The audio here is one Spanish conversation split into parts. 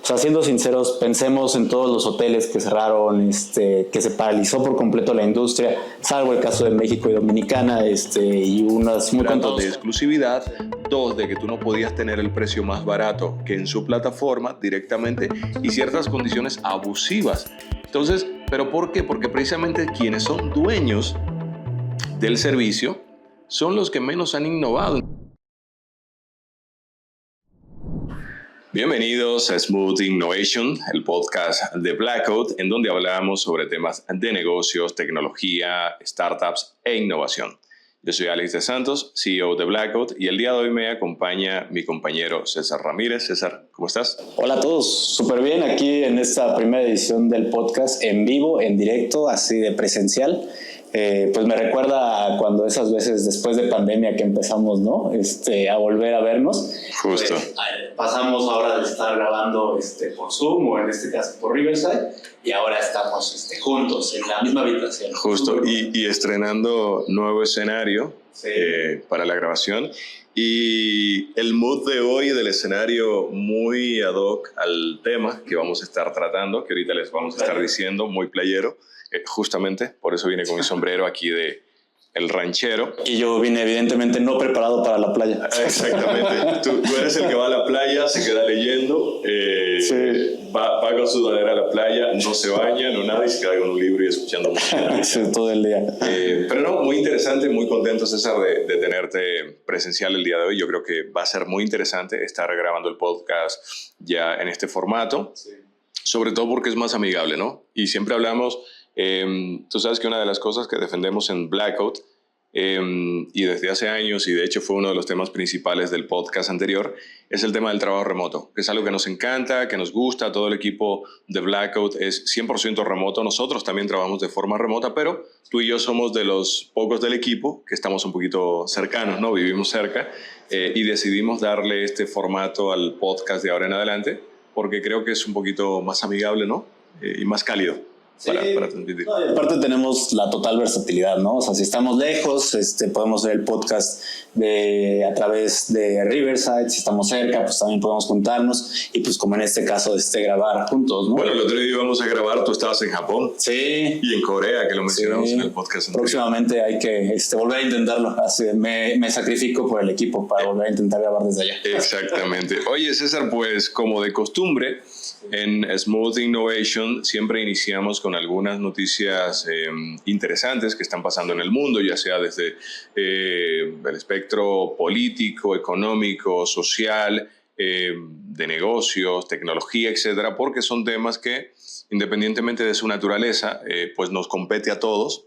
O sea, siendo sinceros, pensemos en todos los hoteles que cerraron, que se paralizó por completo la industria, salvo el caso de México y Dominicana, y unas muy contados. De exclusividad, 2, de que tú no podías tener el precio más barato que en su plataforma directamente y ciertas condiciones abusivas. Entonces, ¿pero por qué? Porque precisamente quienes son dueños del servicio son los que menos han innovado. Bienvenidos a Smooth Innovation, el podcast de Blackout, en donde hablamos sobre temas de negocios, tecnología, startups e innovación. Yo soy Alex de Santos, CEO de Blackout, y el día de hoy me acompaña mi compañero César Ramírez. César, ¿cómo estás? Hola a todos, súper bien aquí en esta primera edición del podcast en vivo, en directo, así de presencial. Pues me recuerda a cuando esas veces después de pandemia que empezamos, ¿no? A volver a vernos. Justo. Pues, pasamos ahora de estar grabando por Zoom o en este caso por Riverside y ahora estamos juntos en la misma habitación. Justo, y estrenando nuevo escenario, sí, para la grabación. Y el mood de hoy del escenario muy ad hoc al tema que vamos a estar tratando, que ahorita les vamos a estar diciendo, muy playero. Justamente, por eso vine con mi sombrero aquí de el ranchero. Y yo vine evidentemente no preparado para la playa. Exactamente. Tú eres el que va a la playa, se queda leyendo, sí, va con su sudadera a la playa, no se baña, no nada, y se queda con un libro y escuchando música. Sí, todo el día. Pero no, muy interesante, muy contento, César, de tenerte presencial el día de hoy. Yo creo que va a ser muy interesante estar grabando el podcast ya en este formato, sí, sobre todo porque es más amigable, ¿no? Y siempre hablamos... tú sabes que una de las cosas que defendemos en Blackout, y desde hace años, y de hecho fue uno de los temas principales del podcast anterior, es el tema del trabajo remoto, que es algo que nos encanta, que nos gusta. Todo el equipo de Blackout es 100% remoto. Nosotros también trabajamos de forma remota, pero tú y yo somos de los pocos del equipo que estamos un poquito cercanos, ¿no? Vivimos cerca, y decidimos darle este formato al podcast de ahora en adelante, porque creo que es un poquito más amigable, ¿no? Y más cálido. Sí, para transmitir. No, y aparte tenemos la total versatilidad, ¿no? O sea, si estamos lejos, podemos ver el podcast a través de Riverside. Si estamos cerca, pues también podemos juntarnos y pues como en este caso, grabar juntos, ¿no? Bueno, el otro día íbamos a grabar, tú estabas en Japón. Sí. Y en Corea, que lo mencionamos, sí, en el podcast anterior. Próximamente hay que volver a intentarlo. Así, me sacrifico por el equipo para volver a intentar grabar desde allá. Exactamente. Oye, César, pues como de costumbre, en Smooth Innovation siempre iniciamos con algunas noticias interesantes que están pasando en el mundo, ya sea desde el espectro político, económico, social, de negocios, tecnología, etcétera, porque son temas que, independientemente de su naturaleza, pues nos compete a todos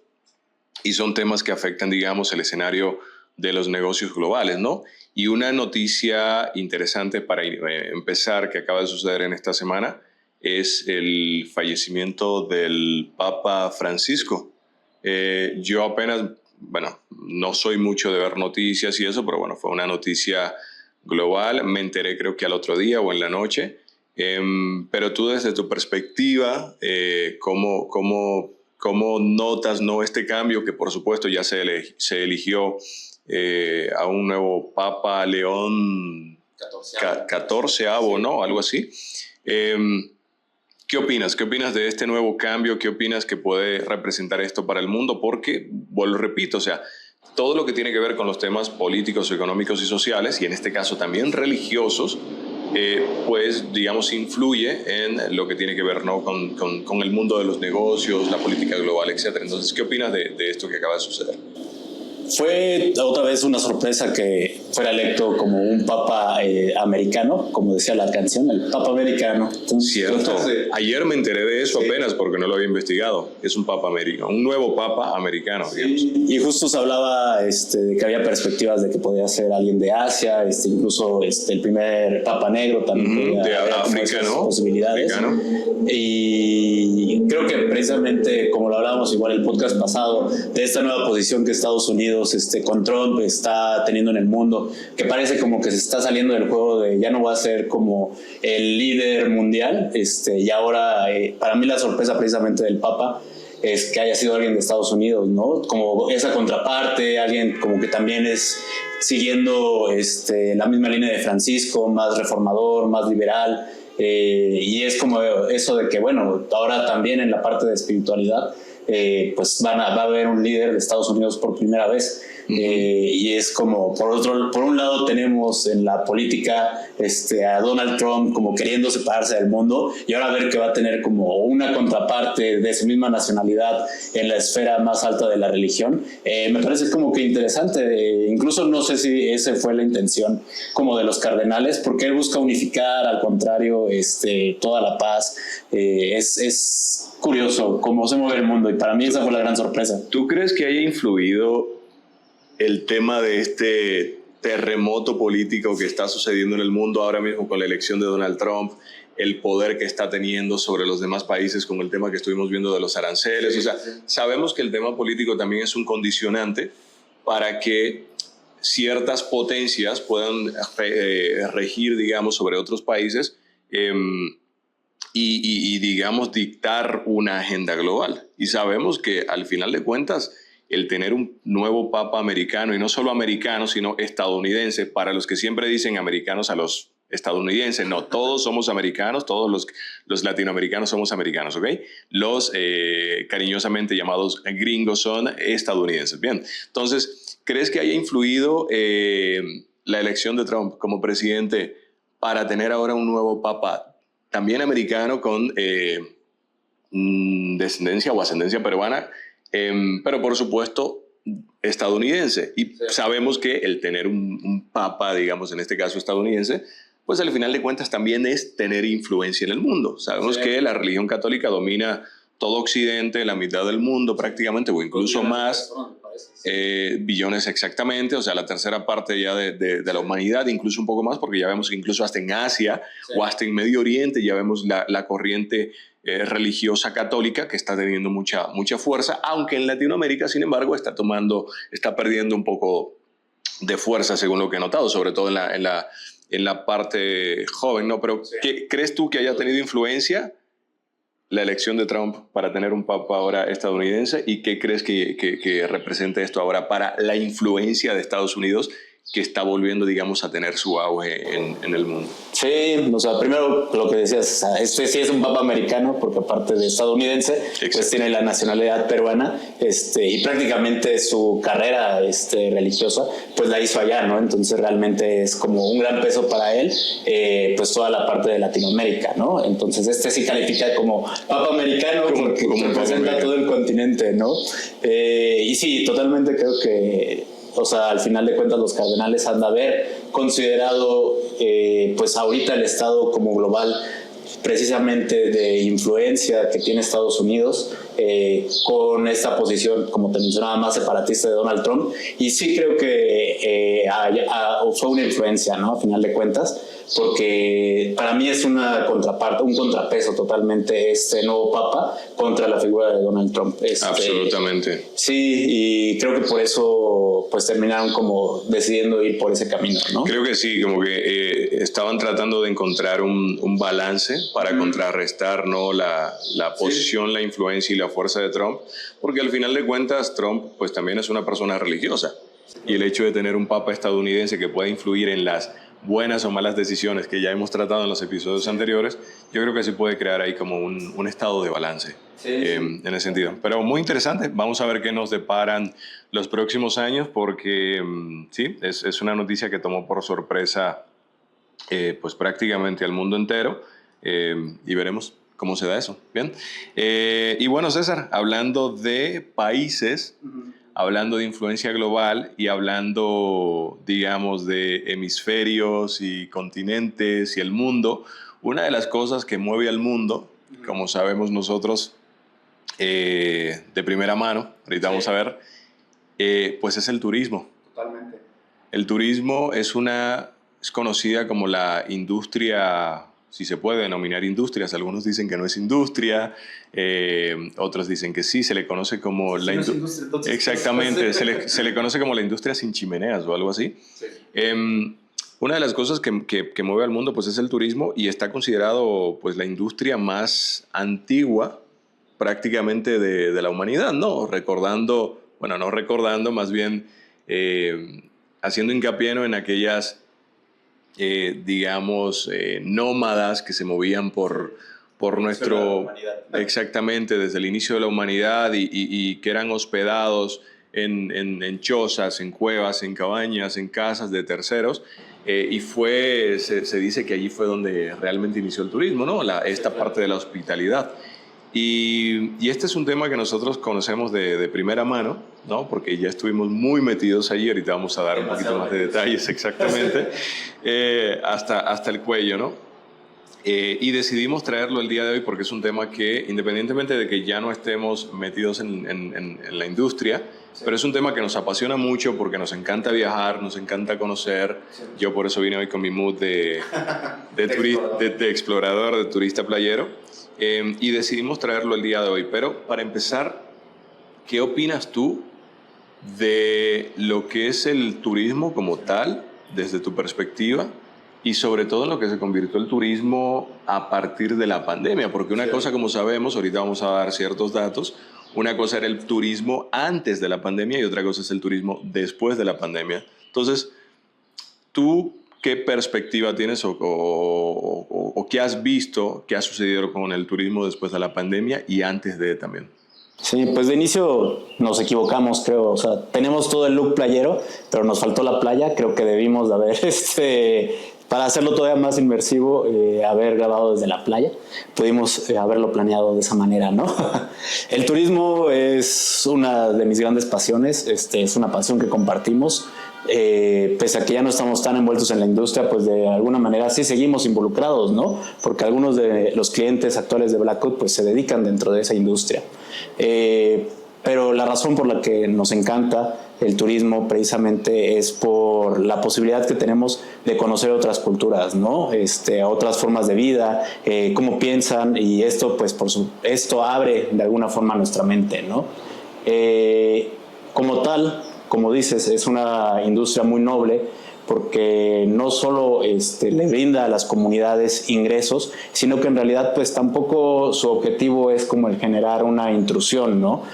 y son temas que afectan, digamos, el escenario de los negocios globales, ¿no? Y una noticia interesante para empezar que acaba de suceder en esta semana es el fallecimiento del Papa Francisco. Yo apenas, bueno, no soy mucho de ver noticias y eso, pero bueno, fue una noticia global. Me enteré creo que al otro día o en la noche. Pero tú desde tu perspectiva, ¿cómo notas, ¿no?, este cambio que por supuesto ya se eligió a un nuevo Papa, León XIV, ¿no? Algo así. ¿Qué opinas? ¿Qué opinas de este nuevo cambio? ¿Qué opinas que puede representar esto para el mundo? Porque, bueno, repito, o sea, todo lo que tiene que ver con los temas políticos, económicos y sociales, y en este caso también religiosos, pues, digamos, influye en lo que tiene que ver, ¿no?, con el mundo de los negocios, la política global, etc. Entonces, ¿qué opinas de esto que acaba de suceder? Fue otra vez una sorpresa que fuera electo como un papa americano, como decía la canción, el papa americano. Entonces, cierto. Ayer me enteré de eso, sí, apenas porque no lo había investigado. Es un papa americano, un nuevo papa americano, digamos. Sí. Y justo se hablaba de que había perspectivas de que podía ser alguien de Asia, incluso el primer papa negro también. De África, ¿no? Posibilidades. Africano. Y creo que precisamente, como lo hablábamos igual el podcast pasado, de esta nueva posición que Estados Unidos con Trump está teniendo en el mundo, que parece como que se está saliendo del juego de ya no va a ser como el líder mundial, y ahora para mí la sorpresa precisamente del Papa es que haya sido alguien de Estados Unidos, ¿no? Como esa contraparte, alguien como que también es siguiendo la misma línea de Francisco, más reformador, más liberal, y es como eso de que, bueno, ahora también en la parte de espiritualidad, pues va a haber un líder de Estados Unidos por primera vez. Y es como, por un lado tenemos en la política a Donald Trump como queriendo separarse del mundo, y ahora ver que va a tener como una contraparte de su misma nacionalidad en la esfera más alta de la religión, me parece como que interesante. Incluso no sé si esa fue la intención como de los cardenales, porque él busca unificar, al contrario, toda la paz. Es curioso cómo se mueve el mundo, y para mí esa fue la gran sorpresa. ¿Tú crees que haya influido el tema de este terremoto político que está sucediendo en el mundo ahora mismo con la elección de Donald Trump, el poder que está teniendo sobre los demás países con el tema que estuvimos viendo de los aranceles? O sea, sabemos que el tema político también es un condicionante para que ciertas potencias puedan regir, digamos, sobre otros países y, digamos, dictar una agenda global. Y sabemos que al final de cuentas, el tener un nuevo papa americano, y no solo americano, sino estadounidense, para los que siempre dicen americanos a los estadounidenses, no, todos somos americanos, todos los latinoamericanos somos americanos, ¿ok? Los cariñosamente llamados gringos son estadounidenses. Bien, entonces, ¿crees que haya influido la elección de Trump como presidente para tener ahora un nuevo papa también americano con descendencia o ascendencia peruana, pero por supuesto estadounidense? Y sabemos que el tener un papa, digamos en este caso estadounidense, pues al final de cuentas también es tener influencia en el mundo. Sabemos que la religión católica domina todo Occidente, la mitad del mundo prácticamente, o incluso más, billones exactamente, o sea, la tercera parte ya de la humanidad, incluso un poco más, porque ya vemos que incluso hasta en Asia o hasta en Medio Oriente ya vemos la corriente religiosa católica que está teniendo mucha fuerza, aunque en Latinoamérica, sin embargo, está perdiendo un poco de fuerza, según lo que he notado, sobre todo en la parte joven, ¿no? Pero ¿crees tú que haya tenido influencia la elección de Trump para tener un papa ahora estadounidense? ¿Y qué crees que representa esto ahora para la influencia de Estados Unidos, que está volviendo, digamos, a tener su auge en el mundo? Sí, o sea, primero lo que decías, o sea, sí es un papa americano, porque aparte de estadounidense, pues tiene la nacionalidad peruana, y prácticamente su carrera religiosa, pues la hizo allá, ¿no? Entonces realmente es como un gran peso para él, pues toda la parte de Latinoamérica, ¿no? Entonces sí califica como papa americano porque representa todo el continente, ¿no? Y sí, totalmente creo que, o sea, al final de cuentas los cardenales han de haber considerado pues ahorita el estado como global, precisamente de influencia que tiene Estados Unidos, con esta posición, como te mencionaba, más separatista de Donald Trump. Y sí creo que fue una influencia, ¿no? A final de cuentas, porque para mí es una contraparte, un contrapeso totalmente este nuevo papa contra la figura de Donald Trump. Absolutamente. Sí, y creo que por eso pues terminaron como decidiendo ir por ese camino, ¿no? Creo que sí, como que estaban tratando de encontrar un balance para contrarrestar, ¿no?, la posición, la influencia y la fuerza de Trump, porque al final de cuentas Trump pues también es una persona religiosa, y el hecho de tener un papa estadounidense que pueda influir en las buenas o malas decisiones que ya hemos tratado en los episodios anteriores, yo creo que sí puede crear ahí como un estado de balance en ese sentido. Pero muy interesante, vamos a ver qué nos deparan los próximos años, porque sí, es una noticia que tomó por sorpresa pues prácticamente al mundo entero, y veremos cómo se da eso. Bien, y bueno, César, hablando de países, hablando de influencia global y hablando, digamos, de hemisferios y continentes y el mundo, una de las cosas que mueve al mundo, como sabemos nosotros de primera mano, ahorita vamos a ver, pues es el turismo. Totalmente. El turismo es conocida como la industria, si se puede denominar industrias. Algunos dicen que no es industria, otros dicen que sí. Se le conoce como la industria. Exactamente, se le conoce como la industria sin chimeneas o algo así. Sí. Una de las cosas que mueve al mundo pues es el turismo, y está considerado pues la industria más antigua prácticamente de la humanidad, ¿no? No recordando, más bien haciendo hincapié, ¿no?, en aquellas digamos, nómadas que se movían por nuestro... Exactamente, desde el inicio de la humanidad y que eran hospedados en chozas, en cuevas, en cabañas, en casas de terceros. Y se dice que allí fue donde realmente inició el turismo, ¿no? Esta parte de la hospitalidad. Y este es un tema que nosotros conocemos de primera mano, ¿no? Porque ya estuvimos muy metidos allí. Ahorita vamos a dar un poquito más de detalles exactamente, hasta el cuello, ¿no? Y decidimos traerlo el día de hoy porque es un tema que, independientemente de que ya no estemos metidos en la industria, pero es un tema que nos apasiona mucho porque nos encanta viajar, nos encanta conocer. Yo por eso vine hoy con mi mood de explorador, de turista playero, y decidimos traerlo el día de hoy. Pero para empezar, ¿qué opinas tú de lo que es el turismo como tal, desde tu perspectiva? Y sobre todo en lo que se convirtió el turismo a partir de la pandemia, porque una cosa, como sabemos, ahorita vamos a dar ciertos datos, una cosa era el turismo antes de la pandemia y otra cosa es el turismo después de la pandemia. Entonces, ¿tú qué perspectiva tienes o qué has visto que ha sucedido con el turismo después de la pandemia y antes de también? Sí, pues de inicio nos equivocamos, creo. O sea, tenemos todo el look playero, pero nos faltó la playa. Creo que debimos de haber, para hacerlo todavía más inmersivo, haber grabado desde la playa. Pudimos haberlo planeado de esa manera, ¿no? El turismo es una de mis grandes pasiones. Es una pasión que compartimos. Pese a que ya no estamos tan envueltos en la industria, pues de alguna manera sí seguimos involucrados, ¿no? Porque algunos de los clientes actuales de Blackout pues se dedican dentro de esa industria. Pero la razón por la que nos encanta el turismo precisamente es por la posibilidad que tenemos de conocer otras culturas, ¿no? Otras formas de vida, cómo piensan, y esto pues esto abre de alguna forma nuestra mente, ¿no? Como tal, como dices, es una industria muy noble porque no solo le brinda a las comunidades ingresos, sino que en realidad pues tampoco su objetivo es como el generar una intrusión, ¿no?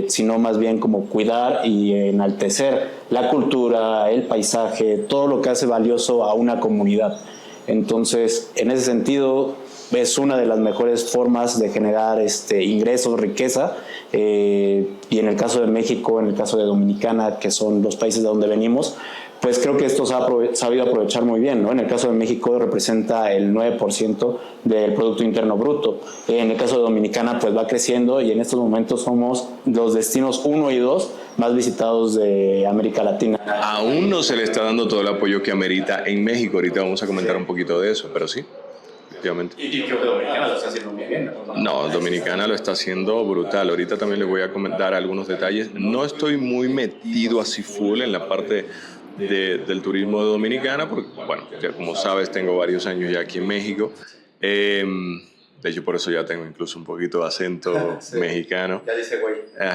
Sino más bien como cuidar y enaltecer la cultura, el paisaje, todo lo que hace valioso a una comunidad. Entonces, en ese sentido, es una de las mejores formas de generar ingresos, riqueza, y en el caso de México, en el caso de Dominicana, que son los países de donde venimos, pues creo que esto se ha sabido aprovechar muy bien, ¿no? En el caso de México representa el 9% del Producto Interno Bruto. En el caso de Dominicana pues va creciendo y en estos momentos somos los destinos 1 y 2 más visitados de América Latina. Aún no se le está dando todo el apoyo que amerita en México. Ahorita vamos a comentar un poquito de eso, pero sí. Y creo que Dominicana lo está haciendo muy bien, ¿no? No, Dominicana lo está haciendo brutal. Ahorita también les voy a comentar algunos detalles. No estoy muy metido así full en la parte del turismo de Dominicana, porque, bueno, ya como sabes, tengo varios años ya aquí en México. De hecho, por eso ya tengo incluso un poquito de acento sí, mexicano. Ya dice güey.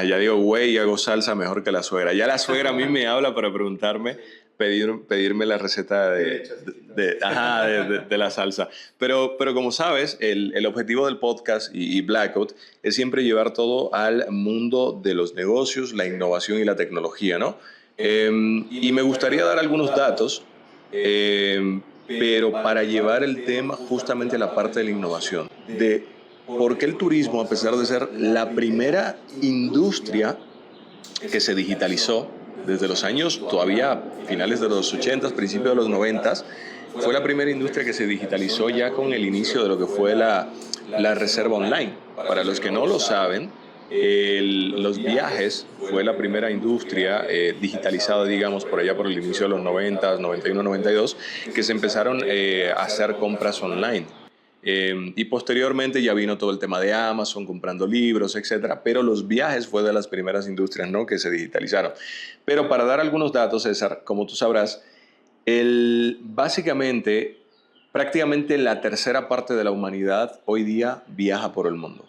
Ya digo güey y hago salsa mejor que la suegra. Ya la suegra a mí me habla para preguntarme, pedirme la receta de la salsa. Pero como sabes, el objetivo del podcast y Blackout es siempre llevar todo al mundo de los negocios, la innovación y la tecnología, ¿no? Y me gustaría dar algunos datos, pero para llevar el tema justamente a la parte de la innovación, de por qué el turismo, a pesar de ser la primera industria que se digitalizó desde los años, todavía finales de los 80s, principios de los 90s, fue la primera industria que se digitalizó ya con el inicio de lo que fue la reserva online. Para los que no lo saben, los viajes fue la primera industria digitalizada, digamos, por allá por el inicio de los 90s, 91, 92, que se empezaron a hacer compras online. Y posteriormente ya vino todo el tema de Amazon, comprando libros, etcétera, pero los viajes fue de las primeras industrias, ¿no?, que se digitalizaron. Pero para dar algunos datos, César, como tú sabrás, básicamente, prácticamente la tercera parte de la humanidad hoy día viaja por el mundo.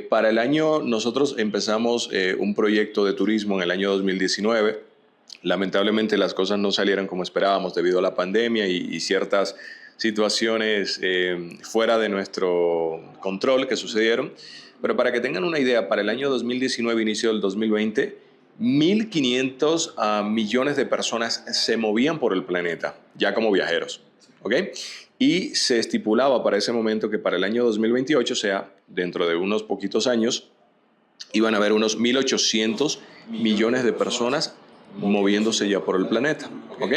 Para el año, nosotros empezamos un proyecto de turismo en el año 2019. Lamentablemente las cosas no salieron como esperábamos debido a la pandemia y ciertas situaciones fuera de nuestro control que sucedieron. Pero para que tengan una idea, para el año 2019, inicio del 2020, 1.500 millones de personas se movían por el planeta, ya como viajeros, ¿ok? Y se estipulaba para ese momento que para el año 2028, o sea, dentro de unos poquitos años, iban a haber unos 1.800 millones de personas moviéndose ya por el planeta, ¿ok?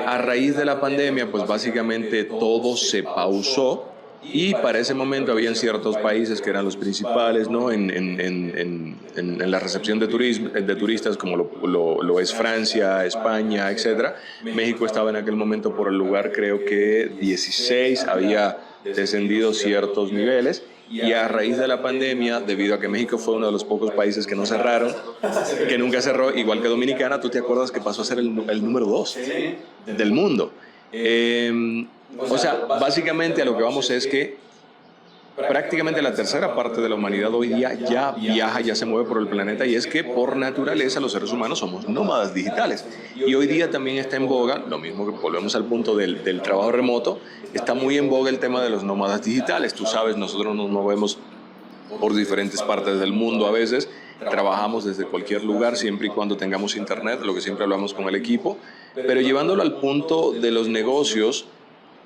A raíz de la pandemia, pues básicamente todo se pausó y para ese momento habían ciertos países que eran los principales, ¿no? en la recepción de turistas, como lo es Francia, España, etc. México estaba en aquel momento por el lugar, creo que 16, había descendido ciertos niveles. Y a raíz de la pandemia, debido a que México fue uno de los pocos países que no cerraron, que nunca cerró, igual que Dominicana, tú te acuerdas que pasó a ser el número 2 del mundo. O sea, básicamente a lo que vamos es que prácticamente la tercera parte de la humanidad hoy día ya viaja, ya se mueve por el planeta, y es que por naturaleza los seres humanos somos nómadas digitales. Y hoy día también está en boga, lo mismo que volvemos al punto del trabajo remoto, está muy en boga el tema de los nómadas digitales. Tú sabes, nosotros nos movemos por diferentes partes del mundo a veces, trabajamos desde cualquier lugar siempre y cuando tengamos internet, lo que siempre hablamos con el equipo, pero llevándolo al punto de los negocios,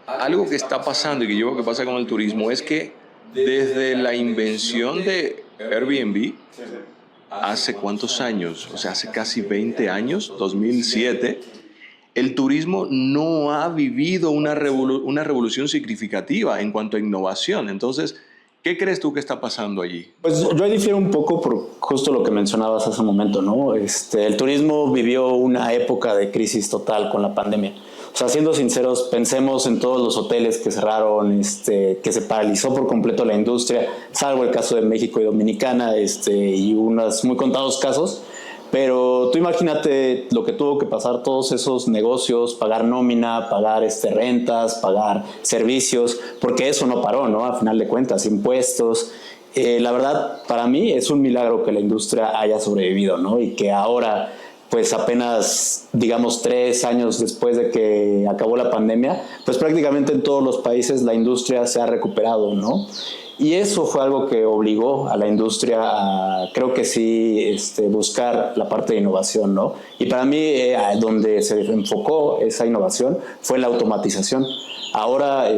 algo que está pasando y que yo creo que pasa con el turismo es que desde la invención de Airbnb, hace cuántos años, o sea, hace casi 20 años, 2007, el turismo no ha vivido una revolución significativa en cuanto a innovación. Entonces, ¿qué crees tú que está pasando allí? Pues yo difiero un poco por justo lo que mencionabas hace un momento, ¿no? El turismo vivió una época de crisis total con la pandemia. O sea, siendo sinceros, pensemos en todos los hoteles que cerraron, que se paralizó por completo la industria, salvo el caso de México y Dominicana, y unos muy contados casos. Pero tú imagínate lo que tuvo que pasar todos esos negocios, pagar nómina, pagar rentas, pagar servicios, porque eso no paró, ¿no? A final de cuentas, impuestos. La verdad, para mí es un milagro que la industria haya sobrevivido, ¿no? Y que ahora, pues apenas, digamos, 3 años después de que acabó la pandemia, pues prácticamente en todos los países la industria se ha recuperado, ¿no? Y eso fue algo que obligó a la industria a, creo que sí, buscar la parte de innovación, ¿no? Y para mí, donde se enfocó esa innovación fue la automatización. Ahora,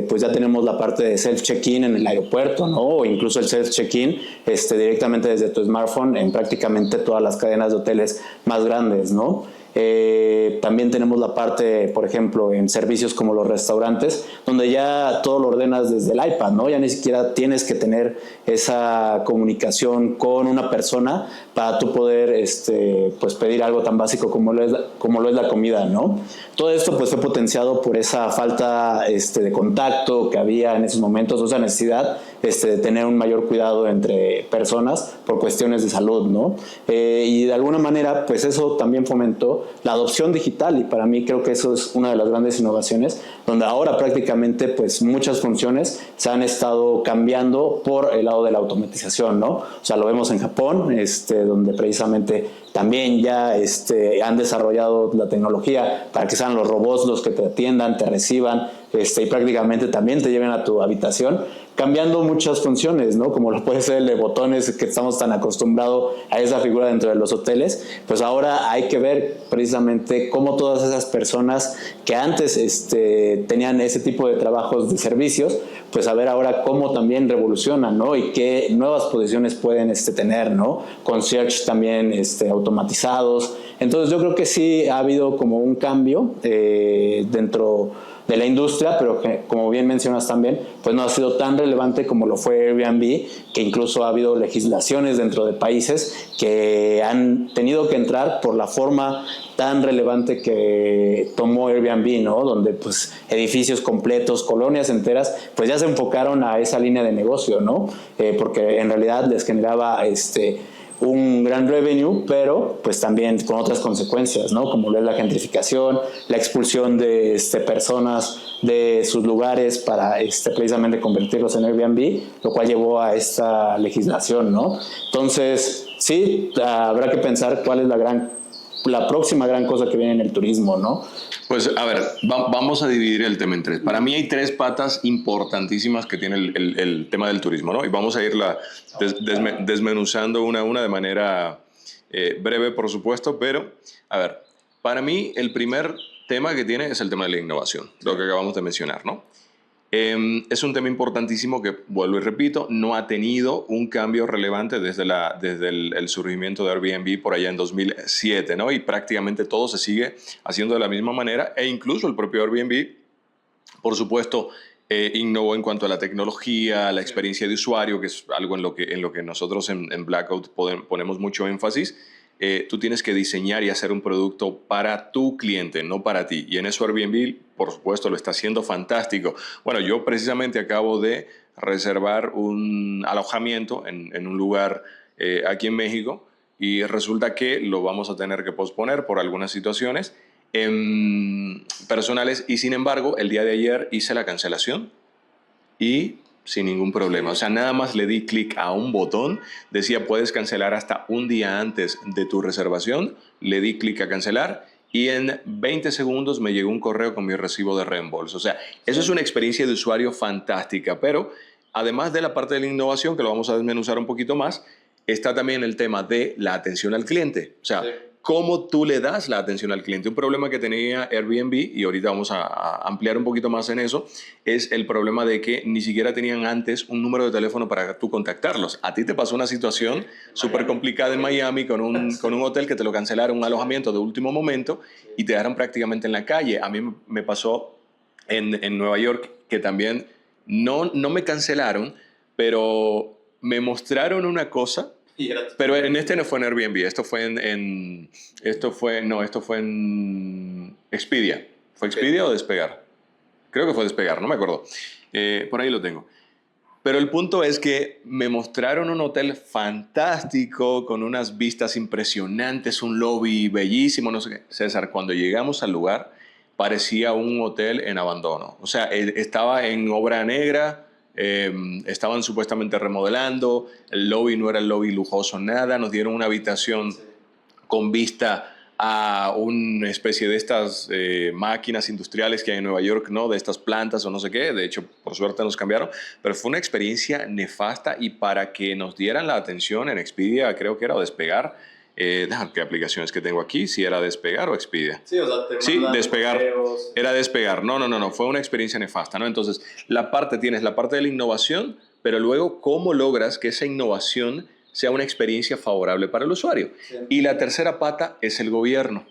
pues ya tenemos la parte de self-check-in en el aeropuerto, ¿no? O incluso el self-check-in directamente desde tu smartphone en prácticamente todas las cadenas de hoteles más grandes, ¿no? También tenemos la parte, por ejemplo, en servicios como los restaurantes, donde ya todo lo ordenas desde el iPad, ¿no? Ya ni siquiera tienes que tener esa comunicación con una persona para tú poder pues pedir algo tan básico como lo es la comida, ¿no? Todo esto pues fue potenciado por esa falta de contacto que había en esos momentos, o esa necesidad de tener un mayor cuidado entre personas por cuestiones de salud, ¿no? Y de alguna manera pues eso también fomentó la adopción digital, y para mí creo que eso es una de las grandes innovaciones, donde ahora prácticamente pues muchas funciones se han estado cambiando por el lado de la automatización, ¿no? O sea, lo vemos en Japón, donde precisamente también ya han desarrollado la tecnología para que sean los robots los que te atiendan, te reciban, y prácticamente también te lleven a tu habitación, cambiando muchas funciones, ¿no? Como lo puede ser el de botones, que estamos tan acostumbrados a esa figura dentro de los hoteles. Pues ahora hay que ver precisamente cómo todas esas personas que antes tenían ese tipo de trabajos de servicios, pues a ver ahora cómo también revolucionan, ¿no? Y qué nuevas posiciones pueden tener, ¿no? Concierge también automatizados. Entonces yo creo que sí ha habido como un cambio dentro de la industria, pero que, como bien mencionas también, pues no ha sido tan relevante como lo fue Airbnb, que incluso ha habido legislaciones dentro de países que han tenido que entrar por la forma tan relevante que tomó Airbnb, ¿no? Donde pues edificios completos, colonias enteras, pues ya se enfocaron a esa línea de negocio, ¿no? Porque en realidad les generaba un gran revenue, pero pues también con otras consecuencias, ¿no? Como lo es la gentrificación, la expulsión de personas de sus lugares para precisamente convertirlos en Airbnb, lo cual llevó a esta legislación, ¿no? Entonces, sí, habrá que pensar cuál es la próxima gran cosa que viene en el turismo, ¿no? Pues a ver, vamos a dividir el tema en 3. Para mí hay 3 patas importantísimas que tiene el tema del turismo, ¿no? Y vamos a irla desmenuzando una de manera breve, por supuesto, pero, a ver, para mí el primer tema que tiene es el tema de la innovación, lo que acabamos de mencionar, ¿no? Es un tema importantísimo que, vuelvo y repito, no ha tenido un cambio relevante desde el surgimiento de Airbnb por allá en 2007, ¿no? Y prácticamente todo se sigue haciendo de la misma manera, e incluso el propio Airbnb, por supuesto, innovó en cuanto a la tecnología, la experiencia de usuario, que es algo en lo que nosotros en Blackout ponemos mucho énfasis. Tú tienes que diseñar y hacer un producto para tu cliente, no para ti. Y en eso Airbnb, por supuesto, lo está haciendo fantástico. Bueno, yo precisamente acabo de reservar un alojamiento en un lugar aquí en México y resulta que lo vamos a tener que posponer por algunas situaciones personales y sin embargo el día de ayer hice la cancelación y sin ningún problema. O sea, nada más le di clic a un botón, decía puedes cancelar hasta un día antes de tu reservación, le di clic a cancelar y en 20 segundos me llegó un correo con mi recibo de reembolso. O sea, eso es una experiencia de usuario fantástica, pero además de la parte de la innovación, que lo vamos a desmenuzar un poquito más, está también el tema de la atención al cliente. O sea, cómo tú le das la atención al cliente. Un problema que tenía Airbnb, y ahorita vamos a ampliar un poquito más en eso, es el problema de que ni siquiera tenían antes un número de teléfono para tú contactarlos. A ti te pasó una situación súper complicada en Miami con un hotel que te lo cancelaron, un alojamiento de último momento y te dejaron prácticamente en la calle. A mí me pasó en Nueva York que también no me cancelaron, pero me mostraron una cosa. Pero en este no fue en Airbnb, esto fue en Expedia. ¿Fue Expedia o Despegar? Creo que fue Despegar, no me acuerdo. Por ahí lo tengo. Pero el punto es que me mostraron un hotel fantástico, con unas vistas impresionantes, un lobby bellísimo, no sé qué. César, cuando llegamos al lugar, parecía un hotel en abandono. O sea, estaba en obra negra. Estaban supuestamente remodelando, el lobby no era el lobby lujoso, nada, nos dieron una habitación con vista a una especie de estas máquinas industriales que hay en Nueva York, ¿no? De estas plantas o no sé qué, de hecho por suerte nos cambiaron, pero fue una experiencia nefasta y para que nos dieran la atención en Expedia, creo que era o Despegar, ¿qué aplicaciones que tengo aquí? Si era Despegar o Expedia. Sí, o sea, Sí, Despegar. Era Despegar. No. Fue una experiencia nefasta, ¿no? Entonces, tienes la parte de la innovación, pero luego, ¿cómo logras que esa innovación sea una experiencia favorable para el usuario? Sí. Y la tercera pata es el gobierno.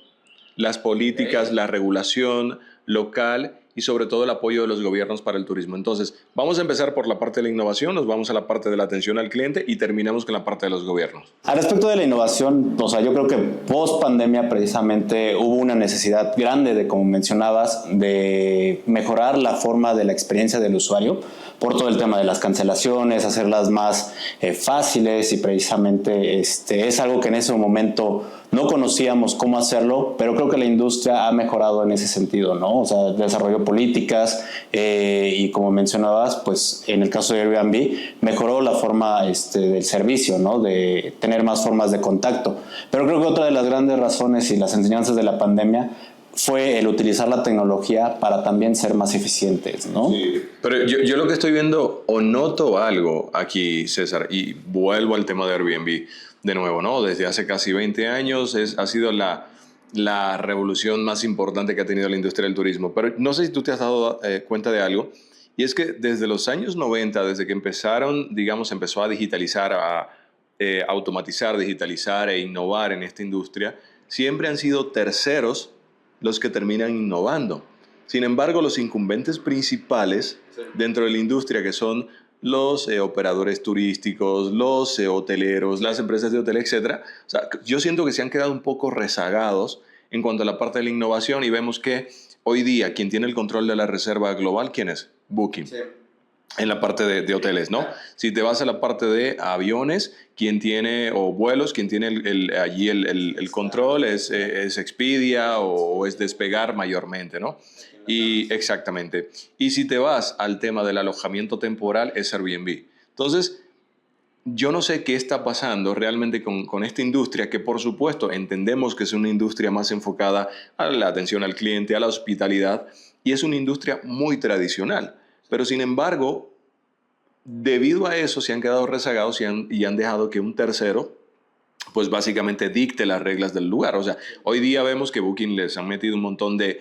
Las políticas, la regulación local y sobre todo el apoyo de los gobiernos para el turismo. Entonces, vamos a empezar por la parte de la innovación, nos vamos a la parte de la atención al cliente y terminamos con la parte de los gobiernos. Al respecto de la innovación, o sea, yo creo que post pandemia precisamente hubo una necesidad grande de, como mencionabas, de mejorar la forma de la experiencia del usuario por todo el tema de las cancelaciones, hacerlas más fáciles y precisamente es algo que en ese momento no conocíamos cómo hacerlo, pero creo que la industria ha mejorado en ese sentido, ¿no? O sea, desarrolló políticas y como mencionabas, pues en el caso de Airbnb mejoró la forma del servicio, ¿no? De tener más formas de contacto. Pero creo que otra de las grandes razones y las enseñanzas de la pandemia fue el utilizar la tecnología para también ser más eficientes, ¿no? Sí, pero yo lo que estoy viendo o noto algo aquí, César, y vuelvo al tema de Airbnb de nuevo, ¿no? Desde hace casi 20 años ha sido la revolución más importante que ha tenido la industria del turismo. Pero no sé si tú te has dado cuenta de algo, y es que desde los años 90, desde que empezó a digitalizar, a automatizar, digitalizar e innovar en esta industria, siempre han sido terceros los que terminan innovando. Sin embargo, los incumbentes principales dentro de la industria, que son los operadores turísticos, los hoteleros, las empresas de hotel, etc. O sea, yo siento que se han quedado un poco rezagados en cuanto a la parte de la innovación y vemos que hoy día quien tiene el control de la reserva global, ¿quién es? Booking. Sí. En la parte de hoteles, ¿no? Si te vas a la parte de aviones, o vuelos, quien tiene allí el control es Expedia o es Despegar mayormente, ¿no? Y exactamente. Y si te vas al tema del alojamiento temporal, es Airbnb. Entonces, yo no sé qué está pasando realmente con esta industria, que por supuesto entendemos que es una industria más enfocada a la atención al cliente, a la hospitalidad, y es una industria muy tradicional. Pero sin embargo, debido a eso se han quedado rezagados y han dejado que un tercero pues básicamente dicte las reglas del lugar. O sea, hoy día vemos que Booking les han metido un montón de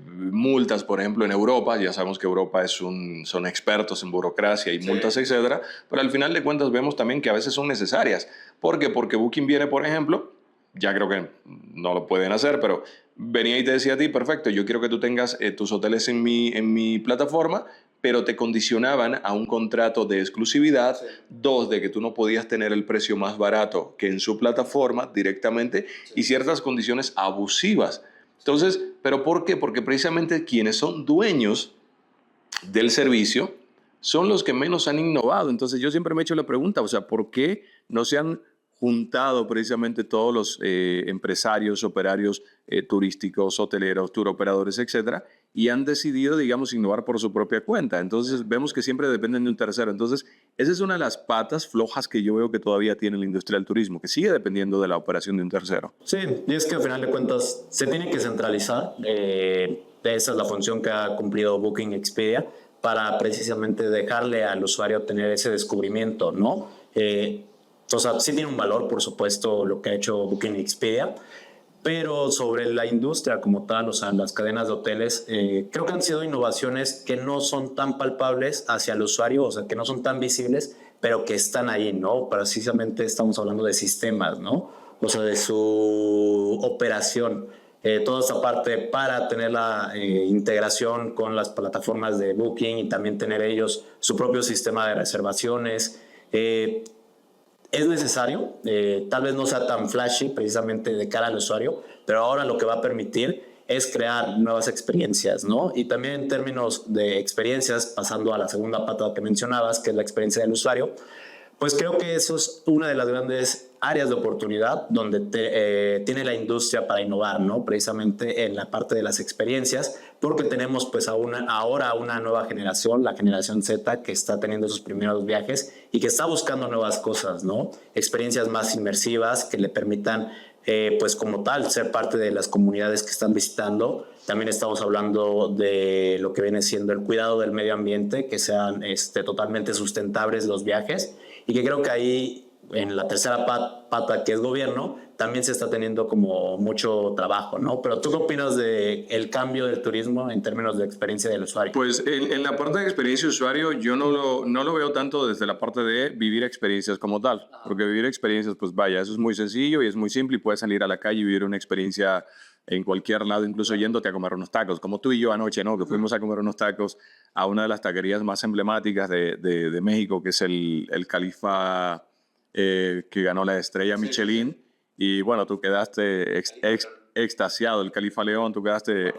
multas, por ejemplo, en Europa. Ya sabemos que Europa son expertos en burocracia y multas, etcétera. Pero al final de cuentas vemos también que a veces son necesarias. ¿Por qué? Porque Booking viene, por ejemplo, ya creo que no lo pueden hacer, pero venía y te decía a ti, perfecto, yo quiero que tú tengas tus hoteles en mi plataforma, pero te condicionaban a un contrato de exclusividad, dos, de que tú no podías tener el precio más barato que en su plataforma directamente, y ciertas condiciones abusivas. Entonces, ¿pero por qué? Porque precisamente quienes son dueños del servicio son los que menos han innovado. Entonces yo siempre me he hecho la pregunta, o sea, ¿por qué no se han juntado precisamente todos los empresarios, operarios turísticos, hoteleros, tour operadores, etcétera, y han decidido, digamos, innovar por su propia cuenta? Entonces vemos que siempre dependen de un tercero. Entonces esa es una de las patas flojas que yo veo que todavía tiene la industria del turismo, que sigue dependiendo de la operación de un tercero. Sí, y es que al final de cuentas se tiene que centralizar. Esa es la función que ha cumplido Booking Expedia para precisamente dejarle al usuario tener ese descubrimiento, ¿no? O sea, sí tiene un valor, por supuesto, lo que ha hecho Booking Expedia, pero sobre la industria como tal, o sea, las cadenas de hoteles, creo que han sido innovaciones que no son tan palpables hacia el usuario, o sea, que no son tan visibles, pero que están ahí, ¿no? Precisamente estamos hablando de sistemas, ¿no? O sea, de su operación. Toda esta parte para tener la integración con las plataformas de Booking y también tener ellos su propio sistema de reservaciones. Es necesario, tal vez no sea tan flashy precisamente de cara al usuario, pero ahora lo que va a permitir es crear nuevas experiencias, ¿no? Y también en términos de experiencias, pasando a la segunda pata que mencionabas, que es la experiencia del usuario, pues creo que eso es una de las grandes áreas de oportunidad donde tiene la industria para innovar, ¿no? Precisamente en la parte de las experiencias, porque tenemos pues ahora una nueva generación, la generación Z, que está teniendo sus primeros viajes y que está buscando nuevas cosas, ¿no? Experiencias más inmersivas que le permitan pues como tal ser parte de las comunidades que están visitando. También estamos hablando de lo que viene siendo el cuidado del medio ambiente, que sean totalmente sustentables los viajes, y que creo que ahí en la tercera pata que es gobierno también se está teniendo como mucho trabajo, ¿no? Pero ¿tú qué opinas del cambio del turismo en términos de experiencia del usuario? Pues en la parte de experiencia de usuario yo no lo veo tanto desde la parte de vivir experiencias como tal, porque vivir experiencias, pues vaya, eso es muy sencillo y es muy simple y puedes salir a la calle y vivir una experiencia en cualquier lado, incluso yéndote a comer unos tacos, como tú y yo anoche, ¿no? Que fuimos a comer unos tacos a una de las taquerías más emblemáticas de México, que es el Califa, que ganó la estrella Michelin. Y bueno, tú quedaste extasiado, el Califa León, tú quedaste...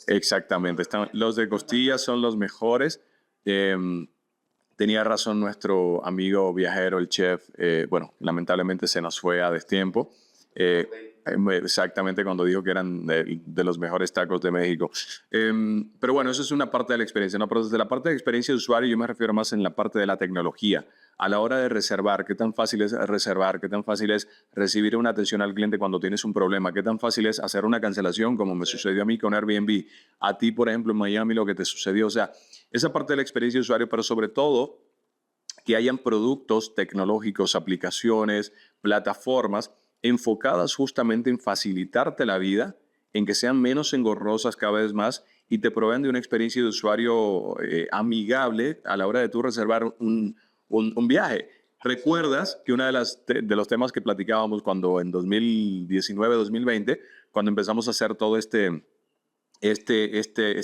Exactamente, los de costillas son los mejores. Tenía razón nuestro amigo viajero, el chef, bueno, lamentablemente se nos fue a destiempo. Exactamente cuando dijo que eran de los mejores tacos de México. Pero bueno, eso es una parte de la experiencia, ¿no? Pero desde la parte de experiencia de usuario yo me refiero más en la parte de la tecnología. A la hora de reservar, ¿qué tan fácil es reservar? ¿Qué tan fácil es recibir una atención al cliente cuando tienes un problema? ¿Qué tan fácil es hacer una cancelación como me sucedió a mí con Airbnb? A ti, por ejemplo, en Miami, lo que te sucedió. O sea, esa parte de la experiencia de usuario, pero sobre todo que hayan productos tecnológicos, aplicaciones, plataformas enfocadas justamente en facilitarte la vida, en que sean menos engorrosas cada vez más y te proveen de una experiencia de usuario amigable a la hora de tú reservar un viaje. ¿Recuerdas que uno de los temas que platicábamos cuando en 2019-2020, cuando empezamos a hacer todo esta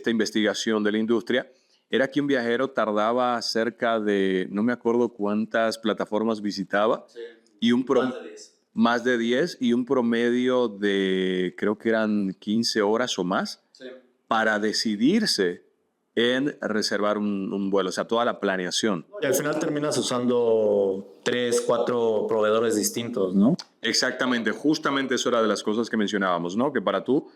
investigación de la industria, era que un viajero tardaba cerca de, no me acuerdo cuántas plataformas visitaba, sí, y más de 10 y un promedio de, creo que eran 15 horas o más, sí, para decidirse en reservar un vuelo, o sea, toda la planeación. Y al final terminas usando 3, 4 proveedores distintos, ¿no? Exactamente, justamente eso era de las cosas que mencionábamos, ¿no? Que para tú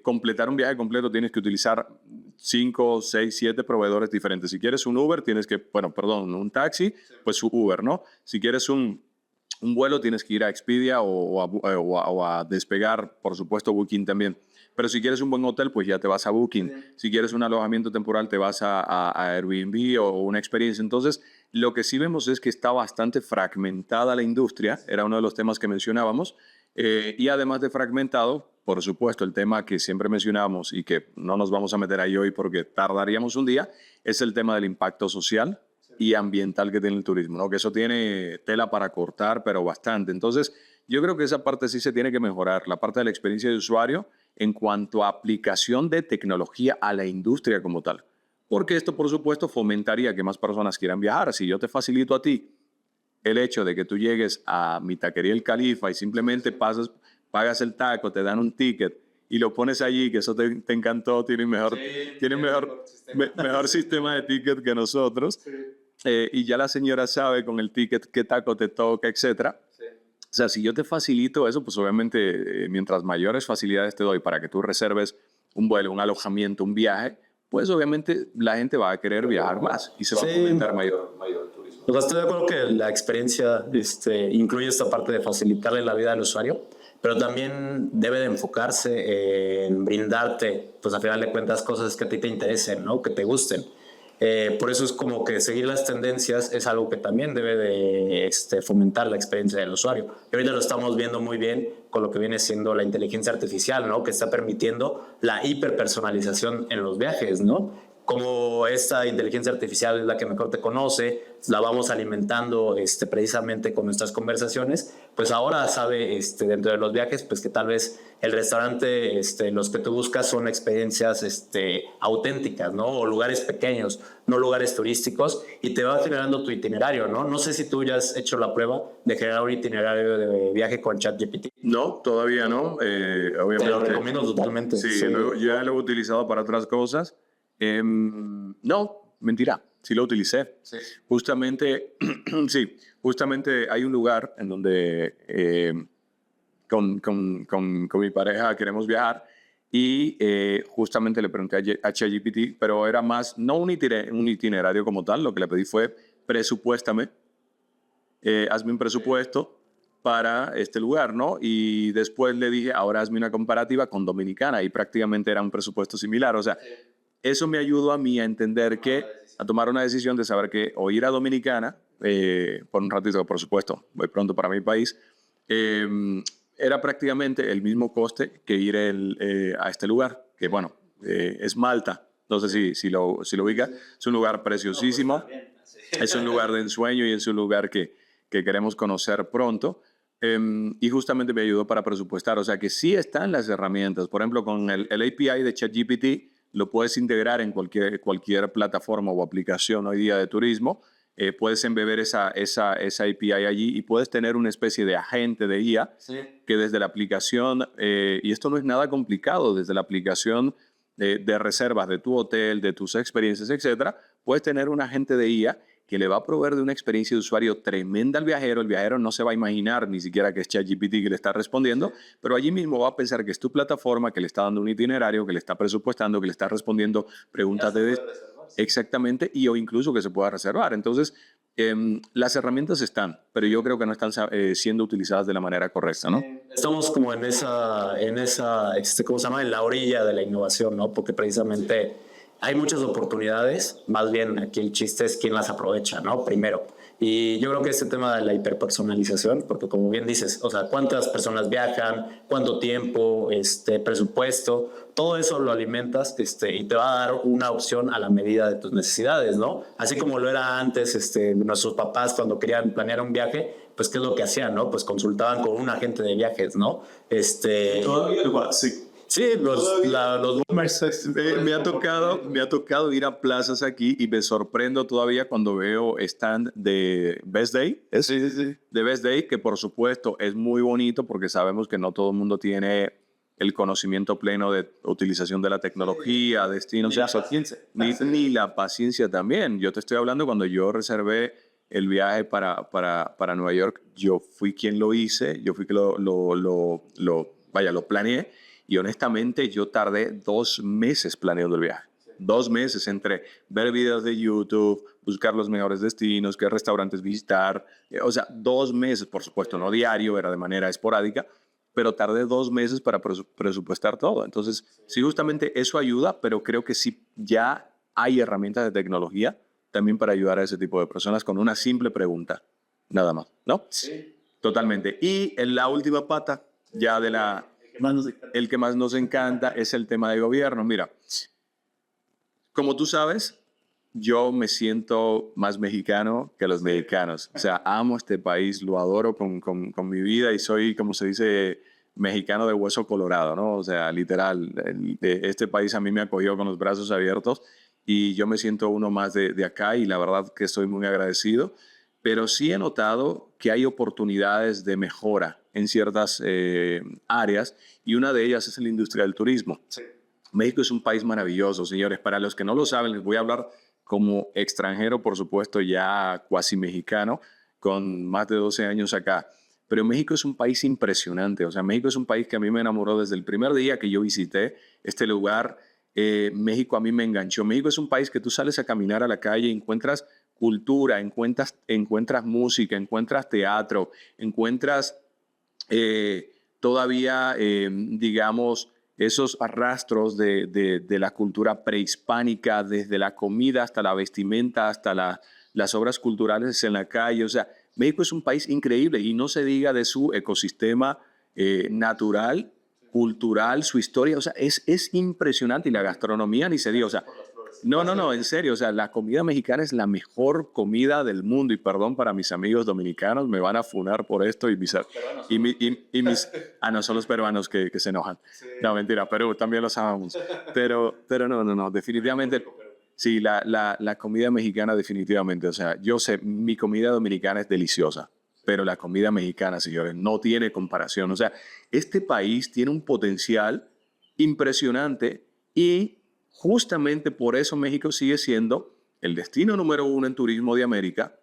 completar un viaje completo tienes que utilizar 5, 6, 7 proveedores diferentes. Si quieres un Uber, un taxi, sí, pues Uber, ¿no? Si quieres un vuelo, tienes que ir a Expedia o a Despegar, por supuesto Booking también. Pero si quieres un buen hotel, pues ya te vas a Booking. Si quieres un alojamiento temporal, te vas a Airbnb o una experiencia. Entonces, lo que sí vemos es que está bastante fragmentada la industria, era uno de los temas que mencionábamos, y además de fragmentado, por supuesto, el tema que siempre mencionábamos y que no nos vamos a meter ahí hoy porque tardaríamos un día, es el tema del impacto social y ambiental que tiene el turismo, ¿no? Que eso tiene tela para cortar, pero bastante. Entonces, yo creo que esa parte sí se tiene que mejorar, la parte de la experiencia de usuario en cuanto a aplicación de tecnología a la industria como tal. Porque esto, por supuesto, fomentaría que más personas quieran viajar. Si yo te facilito a ti el hecho de que tú llegues a mi taquería El Califa y simplemente pagas el taco, te dan un ticket y lo pones allí, que eso te encantó, tienen mejor sistema de ticket que nosotros, y ya la señora sabe con el ticket qué taco te toca, etcétera. O sea, si yo te facilito eso, pues obviamente mientras mayores facilidades te doy para que tú reserves un vuelo, un alojamiento, un viaje, pues obviamente la gente va a querer viajar más y se va a fomentar mayor turismo. O sea, estoy de acuerdo que la experiencia incluye esta parte de facilitarle la vida al usuario, pero también debe de enfocarse en brindarte, pues al final de cuentas, cosas que a ti te interesen, ¿no? Que te gusten. Por eso es como que seguir las tendencias es algo que también debe de fomentar la experiencia del usuario. Y ahorita lo estamos viendo muy bien con lo que viene siendo la inteligencia artificial, ¿no? Que está permitiendo la hiperpersonalización en los viajes, ¿no? Como esta inteligencia artificial es la que mejor te conoce, la vamos alimentando precisamente con nuestras conversaciones, pues ahora sabe dentro de los viajes pues que tal vez el restaurante, los que tú buscas son experiencias auténticas, ¿no? O lugares pequeños, no lugares turísticos, y te va generando tu itinerario, ¿no? No sé si tú ya has hecho la prueba de generar un itinerario de viaje con ChatGPT. No, todavía no. Obviamente. Te lo recomiendo totalmente. Sí, ya lo he utilizado para otras cosas. No, mentira, sí lo utilicé. Sí. Justamente, sí, justamente hay un lugar en donde con mi pareja queremos viajar y justamente le pregunté a ChatGPT, pero era más, no un itinerario como tal, lo que le pedí fue presupuéstame, hazme un presupuesto para este lugar, ¿no? Y después le dije, ahora hazme una comparativa con Dominicana y prácticamente era un presupuesto similar, o sea, eso me ayudó a mí a entender a tomar una decisión de saber que o ir a Dominicana, por un ratito, por supuesto, voy pronto para mi país, era prácticamente el mismo coste que ir a este lugar, que bueno, es Malta. No sé si lo ubica. Es un lugar preciosísimo, es un lugar de ensueño y es un lugar que queremos conocer pronto. Y justamente me ayudó para presupuestar. O sea que sí están las herramientas. Por ejemplo, con el API de ChatGPT, lo puedes integrar en cualquier plataforma o aplicación hoy día de turismo. Puedes embeber esa API allí y puedes tener una especie de agente de IA que desde la aplicación, y esto no es nada complicado, desde la aplicación de reservas de tu hotel, de tus experiencias, etcétera, puedes tener un agente de IA que le va a proveer de una experiencia de usuario tremenda al viajero. El viajero no se va a imaginar ni siquiera que es ChatGPT que le está respondiendo, pero allí mismo va a pensar que es tu plataforma, que le está dando un itinerario, que le está presupuestando, que le está respondiendo preguntas exactamente, o incluso que se pueda reservar. Entonces, las herramientas están, pero yo creo que no están siendo utilizadas de la manera correcta, ¿no? Estamos como en esa ¿cómo se llama? En la orilla de la innovación, ¿no? Porque precisamente hay muchas oportunidades, más bien aquí el chiste es quién las aprovecha, ¿no? Primero. Y yo creo que este tema de la hiperpersonalización, porque como bien dices, o sea, cuántas personas viajan, cuánto tiempo, presupuesto, todo eso lo alimentas y te va a dar una opción a la medida de tus necesidades, ¿no? Así como lo era antes, nuestros papás cuando querían planear un viaje, pues ¿qué es lo que hacían, no? Pues consultaban con un agente de viajes, ¿no? Todavía igual, sí. Sí, los boomers. Me ha tocado ir a plazas aquí y me sorprendo todavía cuando veo stand de Best Day. Sí. De Best Day, que por supuesto es muy bonito porque sabemos que no todo el mundo tiene el conocimiento pleno de utilización de la tecnología, destinos. Ni la paciencia también. Yo te estoy hablando cuando yo reservé el viaje para Nueva York, yo fui quien lo hice, yo fui que lo planeé. Y honestamente yo tardé 2 meses planeando el viaje. 2 meses entre ver videos de YouTube, buscar los mejores destinos, qué restaurantes visitar. O sea, 2 meses, por supuesto, no diario, era de manera esporádica. pero tardé 2 meses para presupuestar todo. Entonces, sí, justamente eso ayuda, pero creo que sí ya hay herramientas de tecnología también para ayudar a ese tipo de personas con una simple pregunta, nada más, ¿no? Sí. Totalmente. Y en la última pata, ya de el que más nos encanta es el tema de gobierno. Mira, como tú sabes, yo me siento más mexicano que los mexicanos. O sea, amo este país, lo adoro con mi vida y soy, como se dice, mexicano de hueso colorado, ¿no? O sea, literal, este país a mí me acogió con los brazos abiertos y yo me siento uno más de acá y la verdad que estoy muy agradecido. Pero sí he notado que hay oportunidades de mejora en ciertas áreas y una de ellas es la industria del turismo. Sí. México es un país maravilloso, señores. Para los que no lo saben, les voy a hablar como extranjero, por supuesto, ya cuasi mexicano, con más de 12 años acá. Pero México es un país impresionante. O sea, México es un país que a mí me enamoró desde el primer día que yo visité este lugar. México a mí me enganchó. México es un país que tú sales a caminar a la calle y encuentras cultura, encuentras música, encuentras teatro, encuentras todavía, digamos, esos rastros de la cultura prehispánica, desde la comida hasta la vestimenta, hasta las obras culturales en la calle. O sea, México es un país increíble y no se diga de su ecosistema natural, cultural, su historia. O sea, es impresionante y la gastronomía ni se diga. O sea, no, en serio, o sea, la comida mexicana es la mejor comida del mundo y perdón para mis amigos dominicanos, me van a funar por esto y no, son los peruanos que se enojan. Sí. No, mentira, Perú también los amamos, pero no, definitivamente, sí, la comida mexicana definitivamente, o sea, yo sé, mi comida dominicana es deliciosa, pero la comida mexicana, señores, no tiene comparación, o sea, este país tiene un potencial impresionante y justamente por eso México sigue siendo el destino número 1 en turismo de América,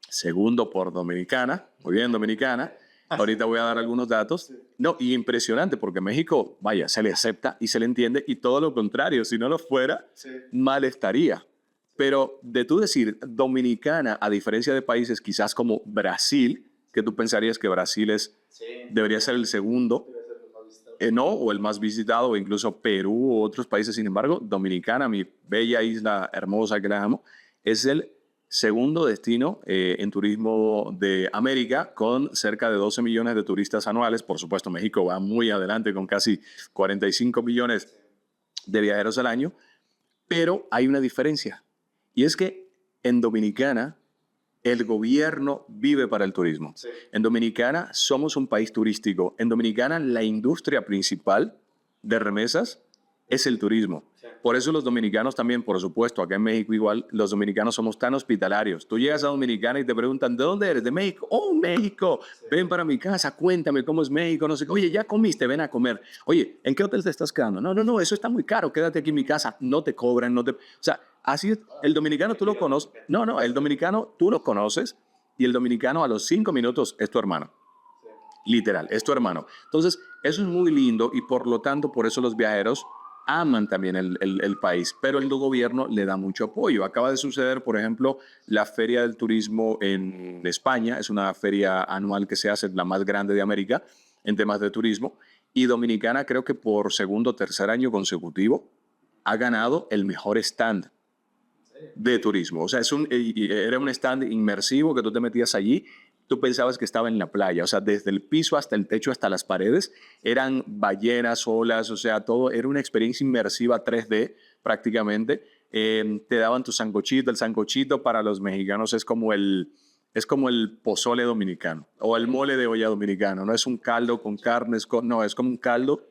segundo por Dominicana, muy bien Dominicana, ahorita voy a dar algunos datos, no, y impresionante porque México, vaya, se le acepta y se le entiende y todo lo contrario, si no lo fuera, mal estaría. Pero de tú decir Dominicana, a diferencia de países quizás como Brasil, que tú pensarías que Brasil debería ser el segundo, no, o el más visitado, o incluso Perú u otros países. Sin embargo, Dominicana, mi bella isla hermosa que la amo, es el segundo destino en turismo de América, con cerca de 12 millones de turistas anuales. Por supuesto, México va muy adelante con casi 45 millones de viajeros al año, pero hay una diferencia, y es que en Dominicana el gobierno vive para el turismo. Sí. En Dominicana somos un país turístico. En Dominicana la industria principal de remesas es el turismo. Sí. Por eso los dominicanos también, por supuesto, acá en México igual, los dominicanos somos tan hospitalarios. Tú llegas a Dominicana y te preguntan, ¿de dónde eres? De México. Oh, México. Sí. Ven para mi casa, cuéntame cómo es México. No sé, oye, ya comiste, ven a comer. Oye, ¿en qué hotel te estás quedando? No, eso está muy caro, quédate aquí en mi casa. No te cobran, no te... O sea, así es, el dominicano tú lo conoces. No, el dominicano tú lo conoces y el dominicano a los 5 minutos es tu hermano. Literal, es tu hermano. Entonces, eso es muy lindo y por lo tanto, por eso los viajeros aman también el país, pero el gobierno le da mucho apoyo. Acaba de suceder, por ejemplo, la Feria del Turismo en España. Es una feria anual que se hace, la más grande de América en temas de turismo. Y Dominicana creo que por segundo o tercer año consecutivo ha ganado el mejor stand de turismo. O sea, era un stand inmersivo que tú te metías allí, tú pensabas que estaba en la playa. O sea, desde el piso hasta el techo, hasta las paredes, eran ballenas, olas, o sea, todo era una experiencia inmersiva 3D prácticamente. Te daban tu sancochito. El sancochito para los mexicanos es como el pozole dominicano o el mole de olla dominicano. No es un caldo con carnes, no, es como un caldo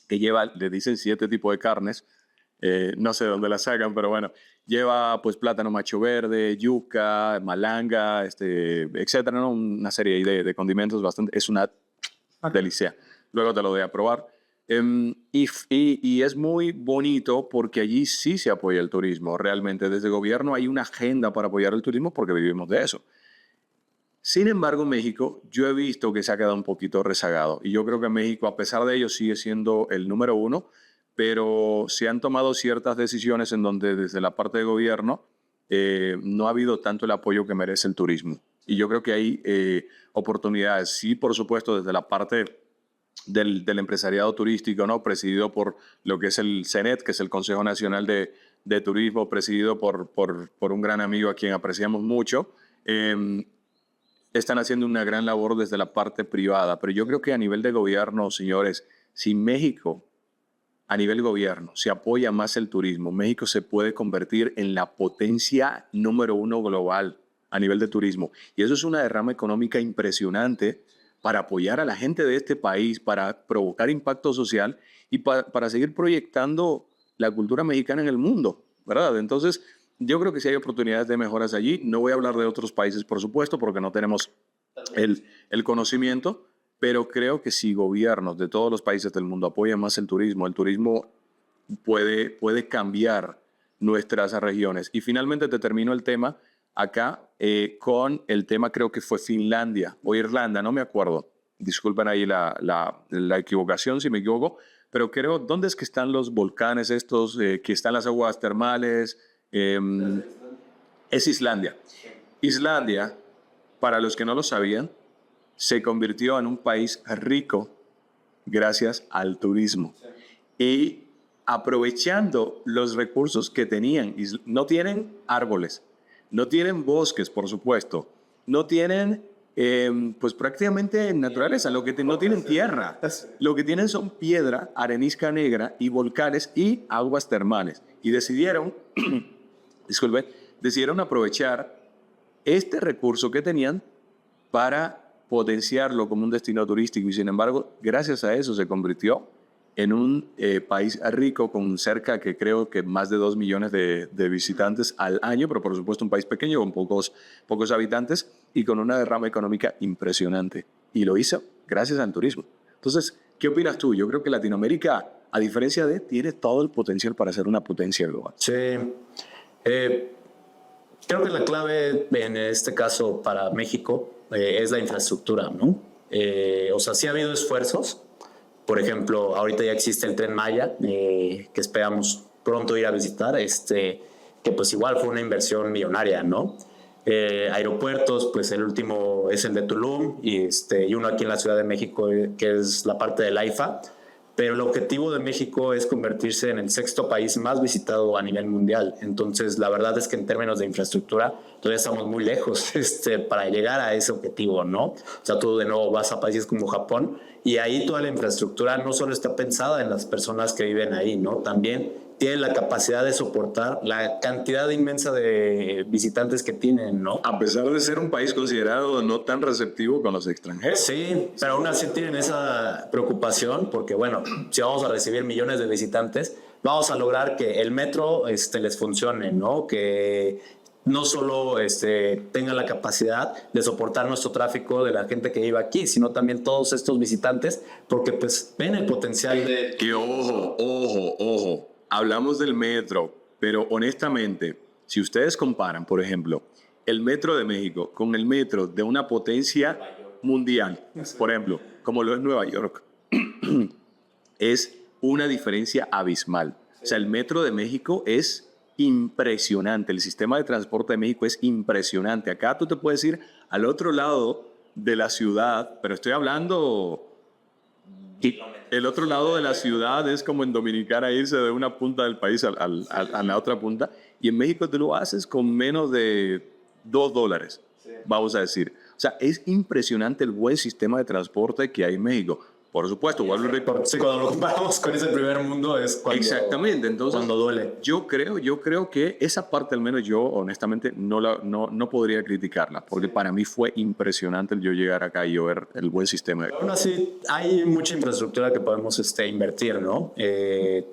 que lleva, le dicen 7 tipos de carnes. No sé dónde la sacan, pero bueno, lleva pues plátano macho verde, yuca, malanga, etcétera, ¿no? Una serie de condimentos bastante, es una delicia. Luego te lo doy a probar. Y es muy bonito porque allí sí se apoya el turismo. Realmente desde el gobierno hay una agenda para apoyar el turismo porque vivimos de eso. Sin embargo, México, yo he visto que se ha quedado un poquito rezagado. Y yo creo que México, a pesar de ello, sigue siendo el número 1, pero se han tomado ciertas decisiones en donde desde la parte de gobierno no ha habido tanto el apoyo que merece el turismo. Y yo creo que hay oportunidades, sí, por supuesto, desde la parte del empresariado turístico, ¿no? Presidido por lo que es el CENET, que es el Consejo Nacional de Turismo, presidido por un gran amigo a quien apreciamos mucho. Están haciendo una gran labor desde la parte privada, pero yo creo que a nivel de gobierno, señores, si México a nivel gobierno se apoya más el turismo, México se puede convertir en la potencia número 1 global a nivel de turismo. Y eso es una derrama económica impresionante para apoyar a la gente de este país, para provocar impacto social y para seguir proyectando la cultura mexicana en el mundo, ¿verdad? Entonces, yo creo que sí hay oportunidades de mejoras allí. No voy a hablar de otros países, por supuesto, porque no tenemos el conocimiento, pero creo que si gobiernos de todos los países del mundo apoyan más el turismo puede cambiar nuestras regiones. Y finalmente te termino el tema acá con el tema, creo que fue Finlandia o Irlanda, no me acuerdo. Disculpen ahí la equivocación si me equivoco, pero creo, ¿dónde es que están los volcanes estos, que están las aguas termales? Es Islandia. Islandia, para los que no lo sabían, se convirtió en un país rico gracias al turismo. Y aprovechando los recursos que tenían, no tienen árboles, no tienen bosques, por supuesto, no tienen pues prácticamente naturaleza, no tienen tierra, lo que tienen son piedra, arenisca negra y volcanes y aguas termales. Y decidieron aprovechar este recurso que tenían para potenciarlo como un destino turístico y sin embargo, gracias a eso se convirtió en un país rico con cerca que creo que más de 2 millones de visitantes al año, pero por supuesto un país pequeño con pocos habitantes y con una derrama económica impresionante. Y lo hizo gracias al turismo. Entonces, ¿qué opinas tú? Yo creo que Latinoamérica, a diferencia tiene todo el potencial para ser una potencia global. Sí. Creo que la clave en este caso para México es la infraestructura, ¿no? O sea, sí ha habido esfuerzos. Por ejemplo, ahorita ya existe el Tren Maya, que esperamos pronto ir a visitar, que pues igual fue una inversión millonaria, ¿no? Aeropuertos, pues el último es el de Tulum y uno aquí en la Ciudad de México, que es la parte del AIFA. Pero el objetivo de México es convertirse en el 6º país más visitado a nivel mundial. Entonces, la verdad es que en términos de infraestructura todavía estamos muy lejos para llegar a ese objetivo, ¿no? O sea, tú de nuevo vas a países como Japón y ahí toda la infraestructura no solo está pensada en las personas que viven ahí, ¿no? También tiene la capacidad de soportar la cantidad inmensa de visitantes que tienen, ¿no? A pesar de ser un país considerado no tan receptivo con los extranjeros. Sí, pero aún así tienen esa preocupación porque, bueno, si vamos a recibir millones de visitantes, vamos a lograr que el metro les funcione, ¿no? Que no solo tenga la capacidad de soportar nuestro tráfico de la gente que vive aquí, sino también todos estos visitantes, porque pues ven el potencial de... Que ojo. Hablamos del metro, pero honestamente, si ustedes comparan, por ejemplo, el metro de México con el metro de una potencia mundial, por ejemplo, como lo es Nueva York, es una diferencia abismal. O sea, el metro de México es impresionante, el sistema de transporte de México es impresionante. Acá tú te puedes ir al otro lado de la ciudad, pero estoy hablando... El otro lado de la ciudad es como en Dominicana irse de una punta del país a la otra punta. Y en México tú lo haces con menos de $2, vamos a decir. O sea, es impresionante el buen sistema de transporte que hay en México. Por supuesto, cuando lo comparamos con ese primer mundo es cuando... Exactamente, entonces... Cuando duele. Yo creo que esa parte, al menos yo, honestamente, no podría criticarla, porque para mí fue impresionante el yo llegar acá y yo ver el buen sistema. Aún así, hay mucha infraestructura que podemos invertir, ¿no?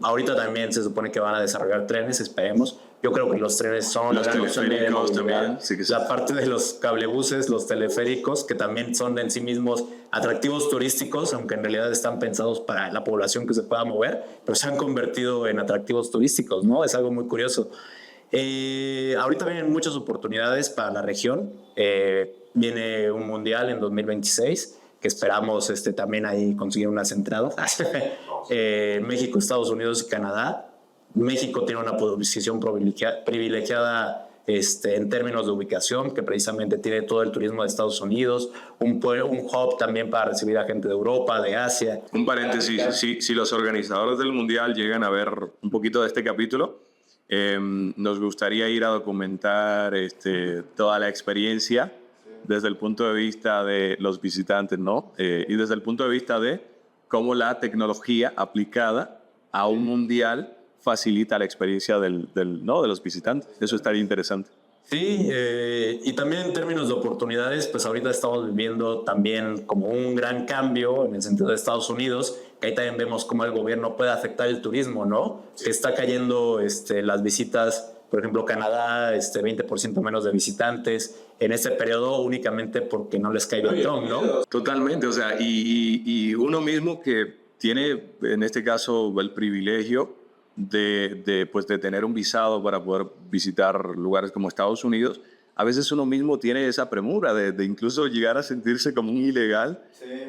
Ahorita también se supone que van a desarrollar trenes, esperemos. Yo creo que los trenes son los teleféricos también. Sí, la parte de los cablebuses, los teleféricos, que también son en sí mismos atractivos turísticos, aunque en realidad están pensados para la población que se pueda mover, pero se han convertido en atractivos turísticos, ¿no? Es algo muy curioso. Ahorita vienen muchas oportunidades para la región. Viene un mundial en 2026, que esperamos también ahí conseguir unas entradas. México, Estados Unidos y Canadá. México tiene una posición privilegiada en términos de ubicación, que precisamente tiene todo el turismo de Estados Unidos, un hub también para recibir a gente de Europa, de Asia. Un paréntesis, si los organizadores del Mundial llegan a ver un poquito de este capítulo, nos gustaría ir a documentar toda la experiencia desde el punto de vista de los visitantes, ¿no? Y desde el punto de vista de cómo la tecnología aplicada a un mundial facilita la experiencia ¿no? de los visitantes. Eso estaría interesante. Sí, y también en términos de oportunidades, pues ahorita estamos viviendo también como un gran cambio en el sentido de Estados Unidos, que ahí también vemos cómo el gobierno puede afectar el turismo, ¿no? Que está cayendo las visitas, por ejemplo, Canadá, 20% menos de visitantes en este periodo únicamente porque no les cae bien Trump, ¿no? Totalmente, o sea, y uno mismo que tiene, en este caso, el privilegio de tener un visado para poder visitar lugares como Estados Unidos, a veces uno mismo tiene esa premura de incluso llegar a sentirse como un ilegal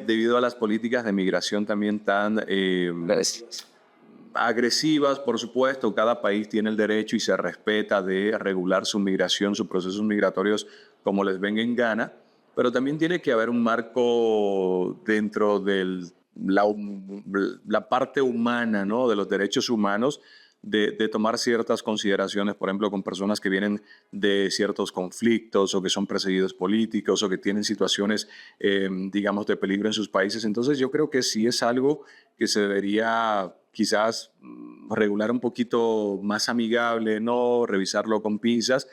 debido a las políticas de migración también tan agresivas, por supuesto. Cada país tiene el derecho y se respeta de regular su migración, sus procesos migratorios como les venga en gana, pero también tiene que haber un marco dentro de la parte humana, ¿no? De los derechos humanos, de tomar ciertas consideraciones, por ejemplo, con personas que vienen de ciertos conflictos o que son perseguidos políticos o que tienen situaciones, digamos, de peligro en sus países. Entonces yo creo que sí es algo que se debería quizás regular un poquito más amigable, ¿no? Revisarlo con pinzas.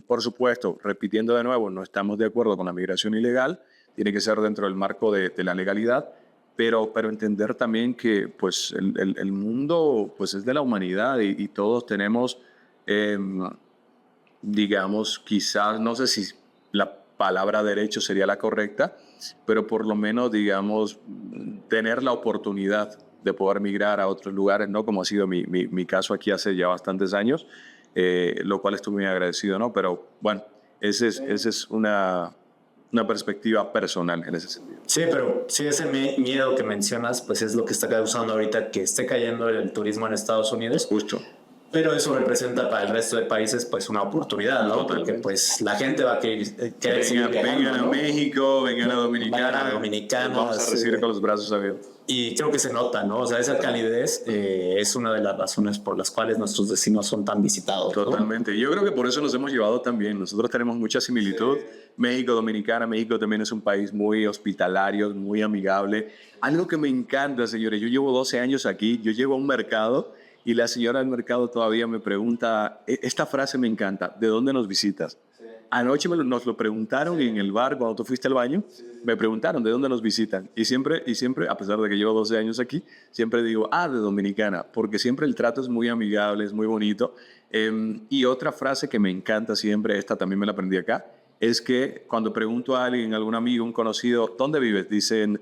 Por supuesto, repitiendo de nuevo, no estamos de acuerdo con la migración ilegal, tiene que ser dentro del marco de la legalidad, pero entender también que pues, el mundo pues, es de la humanidad y todos tenemos, digamos, quizás, no sé si la palabra derecho sería la correcta, pero por lo menos, digamos, tener la oportunidad de poder migrar a otros lugares, ¿no? Como ha sido mi caso aquí hace ya bastantes años, lo cual estoy muy agradecido, ¿no? Pero bueno, esa es una perspectiva personal en ese sentido. Sí, pero sí, ese miedo que mencionas, pues es lo que está causando ahorita que esté cayendo el turismo en Estados Unidos. Justo. Pero eso representa para el resto de países pues una oportunidad, ¿no? Totalmente. Porque pues la gente va a querer vengan a México, vengan a Dominicana. Vamos a recibir con los brazos abiertos. Y creo que se nota, ¿no? O sea, esa calidez es una de las razones por las cuales nuestros destinos son tan visitados, ¿no? Totalmente. Yo creo que por eso nos hemos llevado tan bien. Nosotros tenemos mucha similitud. Sí. México, Dominicana. México también es un país muy hospitalario, muy amigable. Algo que me encanta, señores. Yo llevo 12 años aquí. Yo llego a un mercado y la señora del mercado todavía me pregunta, esta frase me encanta, ¿de dónde nos visitas? Sí. Anoche nos lo preguntaron en el bar cuando tú fuiste al baño, me preguntaron de dónde nos visitan y siempre, a pesar de que llevo 12 años aquí, siempre digo, de Dominicana, porque siempre el trato es muy amigable, es muy bonito. Y otra frase que me encanta siempre, esta también me la aprendí acá, es que cuando pregunto a alguien, algún amigo, un conocido, ¿dónde vives? Dicen,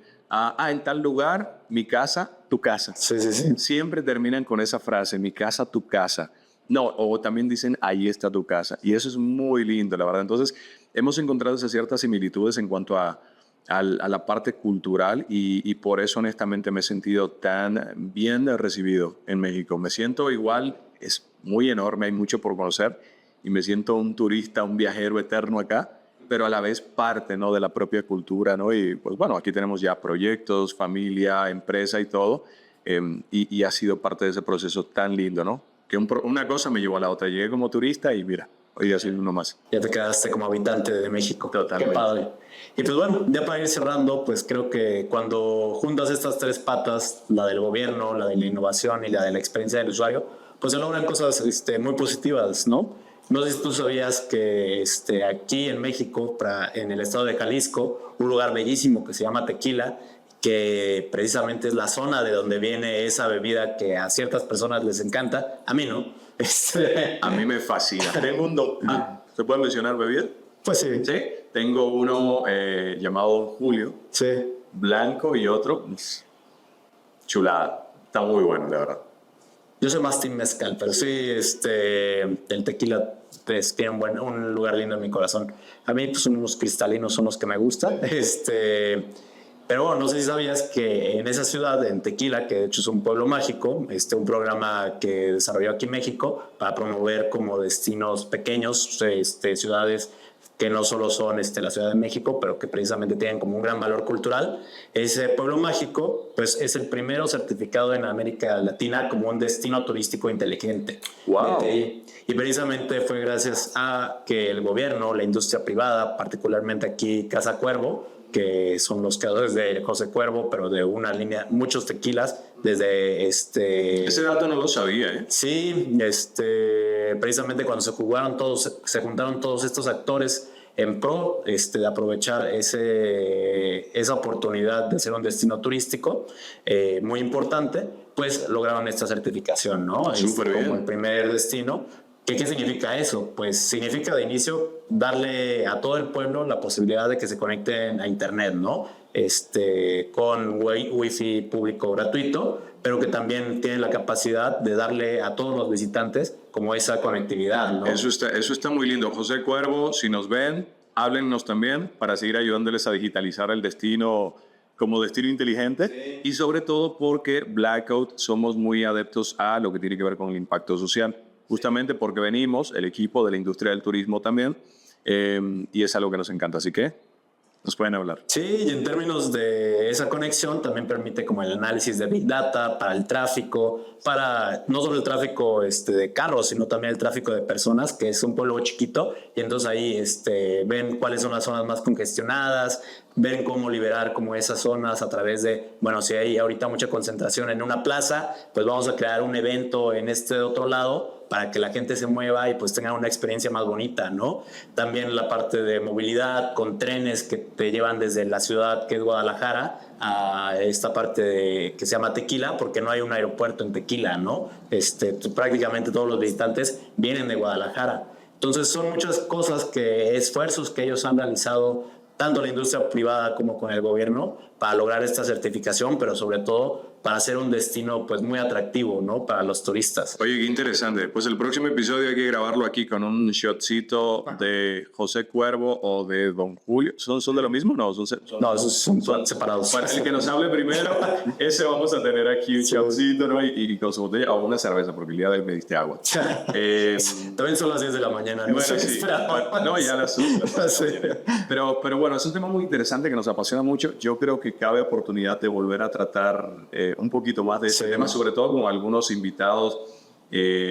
en tal lugar, mi casa, tu casa. Sí, sí, sí. Siempre terminan con esa frase, mi casa, tu casa. No, o también dicen, ahí está tu casa. Y eso es muy lindo, la verdad. Entonces, hemos encontrado esas ciertas similitudes en cuanto a la parte cultural y por eso, honestamente, me he sentido tan bien recibido en México. Me siento igual, es muy enorme, hay mucho por conocer y me siento un turista, un viajero eterno acá, pero a la vez parte, ¿no? De la propia cultura, ¿no? Y pues bueno, aquí tenemos ya proyectos, familia, empresa y todo, y ha sido parte de ese proceso tan lindo, ¿no? Que una cosa me llevó a la otra. Llegué como turista y mira, hoy ya soy uno más. Ya te quedaste como habitante de México. Totalmente. Qué padre. Y pues bueno, ya para ir cerrando, pues creo que cuando juntas estas tres patas, la del gobierno, la de la innovación y la de la experiencia del usuario, pues se logran cosas muy positivas, ¿no? No sé si tú sabías que aquí en México, en el estado de Jalisco, un lugar bellísimo que se llama Tequila, que precisamente es la zona de donde viene esa bebida que a ciertas personas les encanta, a mí no. A mí me fascina. Tengo ¿se puede mencionar bebida? Pues sí. Sí, tengo uno llamado Julio, sí, blanco, y otro chulada. Está muy bueno, de verdad. Yo soy más team mezcal, pero sí, el tequila pues, tiene un lugar lindo en mi corazón. A mí, pues, unos cristalinos son los que me gustan. Pero Pero bueno, no sé si sabías que en esa ciudad, en Tequila, que de hecho es un pueblo mágico, un programa que desarrolló aquí en México para promover como destinos pequeños, ciudades que no solo son la Ciudad de México, pero que precisamente tienen como un gran valor cultural. Ese pueblo mágico pues es el primero certificado en América Latina como un destino turístico inteligente. ¡Wow! Y precisamente fue gracias a que el gobierno, la industria privada, particularmente aquí Casa Cuervo, que son los creadores de José Cuervo, pero de una línea, muchos tequilas, desde Ese dato no lo sabía, ¿eh? Sí, precisamente cuando se juntaron todos estos actores en pro de aprovechar esa oportunidad de ser un destino turístico muy importante, pues lograron esta certificación, ¿no? Súper bien. Como el primer destino. ¿Qué significa eso? Pues significa de inicio darle a todo el pueblo la posibilidad de que se conecten a internet, ¿no? Con wifi público gratuito, pero que también tiene la capacidad de darle a todos los visitantes como esa conectividad, ¿no? Eso está muy lindo. José Cuervo, si nos ven, háblennos también para seguir ayudándoles a digitalizar el destino como destino inteligente, y sobre todo porque Blackout somos muy adeptos a lo que tiene que ver con el impacto social, justamente porque venimos, el equipo de la industria del turismo también, y es algo que nos encanta, así que nos pueden hablar. Sí, y en términos de esa conexión también permite como el análisis de Big Data para el tráfico, para no solo el tráfico de carros, sino también el tráfico de personas, que es un pueblo chiquito, y entonces ahí ven cuáles son las zonas más congestionadas, ven cómo liberar como esas zonas a través de, bueno, si hay ahorita mucha concentración en una plaza, pues vamos a crear un evento en otro lado para que la gente se mueva y pues tenga una experiencia más bonita, ¿no? También la parte de movilidad con trenes que te llevan desde la ciudad que es Guadalajara a esta parte que se llama Tequila, porque no hay un aeropuerto en Tequila, ¿no? Prácticamente todos los visitantes vienen de Guadalajara. Entonces son muchas cosas, esfuerzos que ellos han realizado tanto la industria privada como con el gobierno para lograr esta certificación, pero sobre todo para hacer un destino pues muy atractivo, ¿no? Para los turistas. Oye, qué interesante. Pues el próximo episodio hay que grabarlo aquí con un shotcito de José Cuervo o de Don Julio. ¿Son de lo mismo? No, son separados. Para el que nos hable primero, ese vamos a tener aquí un shotcito, ¿no? Y con su botella o una cerveza, porque el día de hoy me diste agua. También son las 10 de la mañana. Bueno, sí. No, ya las sí. Pero bueno, es un tema muy interesante que nos apasiona mucho. Yo creo que cabe oportunidad de volver a tratar un poquito más de este tema, sobre todo con algunos invitados,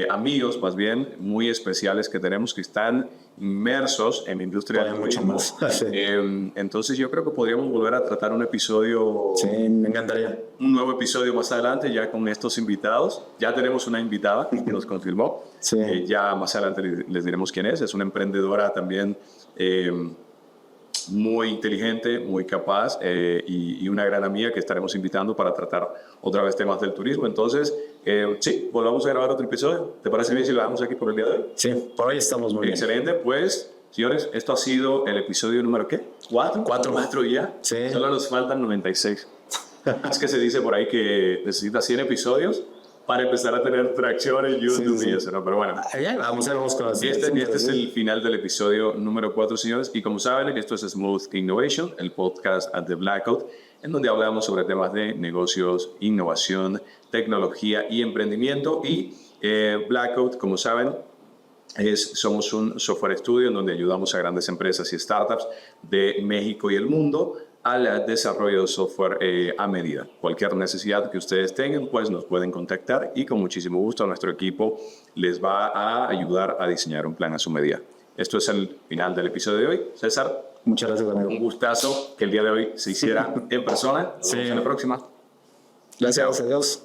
amigos más bien, muy especiales que tenemos que están inmersos en la industria del turismo. Mucho más. Sí. Entonces yo creo que podríamos volver a tratar un episodio. Sí, me encantaría. Un nuevo episodio más adelante ya con estos invitados. Ya tenemos una invitada que nos confirmó. Sí. Ya más adelante les diremos quién es. Es una emprendedora también muy inteligente, muy capaz y una gran amiga que estaremos invitando para tratar otra vez temas del turismo. Entonces, sí, volvamos a grabar otro episodio. ¿Te parece bien si lo dejamos aquí por el día de hoy? Sí, por hoy estamos muy bien. Excelente, pues, señores, esto ha sido el episodio número ¿qué? ¿4? 4 ya. Sí. Solo nos faltan 96. Es que se dice por ahí que necesita 100 episodios para empezar a tener tracción en YouTube, sí. Y eso, ¿no? Pero bueno. Ya, vamos con las este es el final del episodio número 4, señores. Y como saben, esto es Smooth Innovation, el podcast de Blackout, en donde hablamos sobre temas de negocios, innovación, tecnología y emprendimiento. Y Blackout, como saben, somos un software estudio en donde ayudamos a grandes empresas y startups de México y el mundo al desarrollo de software a medida. Cualquier necesidad que ustedes tengan, pues nos pueden contactar y con muchísimo gusto nuestro equipo les va a ayudar a diseñar un plan a su medida. Esto es el final del episodio de hoy. César, muchas gracias, amigo. Un gustazo que el día de hoy se hiciera en persona. Nos vemos en la próxima. Gracias, adiós.